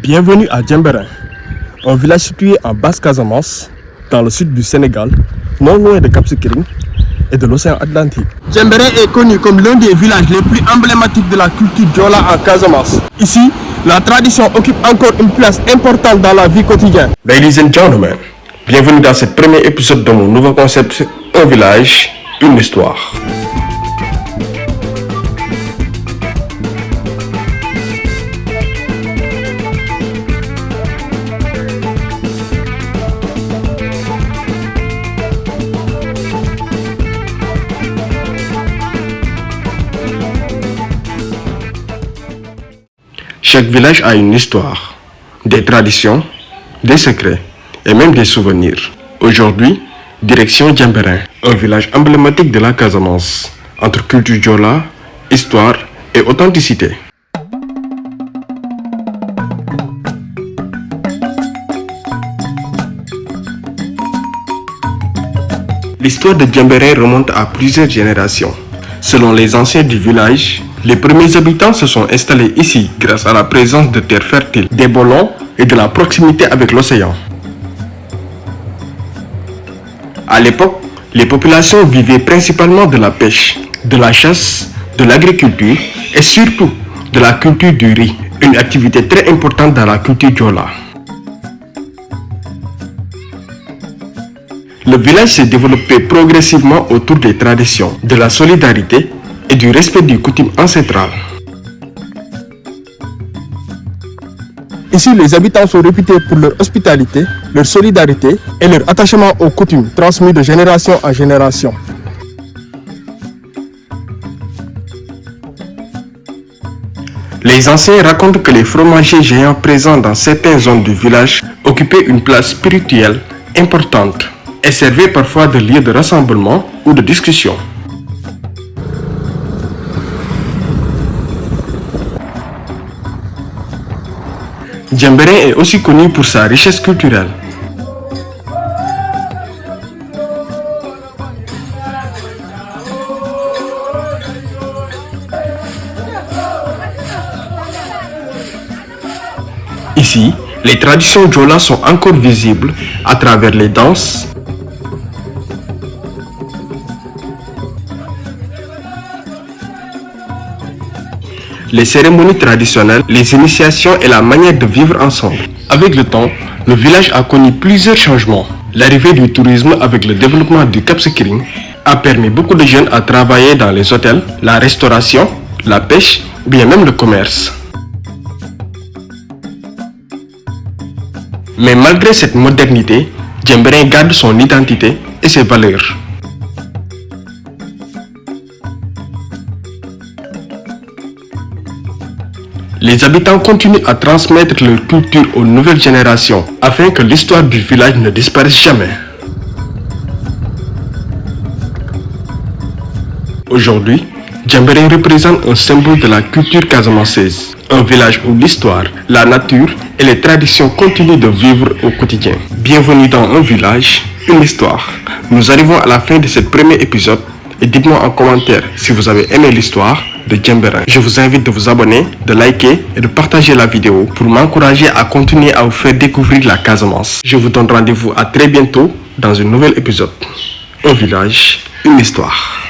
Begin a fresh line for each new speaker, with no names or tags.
Bienvenue à Djemberin, un village situé en Basse-Casamance, dans le sud du Sénégal, non loin de Cap Skirring et de l'océan Atlantique. Djemberin est connu comme l'un des villages les plus emblématiques de la culture Diola en Casamance. Ici, la tradition occupe encore une place importante dans la vie quotidienne. Ladies and gentlemen, bienvenue dans ce premier épisode de mon nouveau concept, un village, une histoire. Chaque village a une histoire, des traditions, des secrets et même des souvenirs. Aujourd'hui, direction Djemberin, un village emblématique de la Casamance, entre culture Diola, histoire et authenticité. L'histoire de Djemberin remonte à plusieurs générations. Selon les anciens du village, les premiers habitants se sont installés ici grâce à la présence de terres fertiles, des bolons et de la proximité avec l'océan. À l'époque, les populations vivaient principalement de la pêche, de la chasse, de l'agriculture et surtout de la culture du riz, une activité très importante dans la culture Diola. Le village s'est développé progressivement autour des traditions, de la solidarité et du respect des coutumes ancestrales. Ici, les habitants sont réputés pour leur hospitalité, leur solidarité et leur attachement aux coutumes transmis de génération en génération. Les anciens racontent que les fromagers géants présents dans certaines zones du village occupaient une place spirituelle importante et servaient parfois de lieu de rassemblement ou de discussion. Djemberin est aussi connu pour sa richesse culturelle. Ici, les traditions Diola sont encore visibles à travers les danses, les cérémonies traditionnelles, les initiations et la manière de vivre ensemble. Avec le temps, le village a connu plusieurs changements. L'arrivée du tourisme avec le développement du Cap Skirring a permis beaucoup de jeunes à travailler dans les hôtels, la restauration, la pêche ou bien même le commerce. Mais malgré cette modernité, Djemberin garde son identité et ses valeurs. Les habitants continuent à transmettre leur culture aux nouvelles générations afin que l'histoire du village ne disparaisse jamais. Aujourd'hui, Djemberin représente un symbole de la culture casamançaise, un village où l'histoire, la nature et les traditions continuent de vivre au quotidien. Bienvenue dans un village, une histoire. Nous arrivons à la fin de ce premier épisode et dites-moi en commentaire si vous avez aimé l'histoire de Djemberin. Je vous invite de vous abonner, de liker et de partager la vidéo pour m'encourager à continuer à vous faire découvrir la Casamance. Je vous donne rendez-vous à très bientôt dans un nouvel épisode. Un village, une histoire.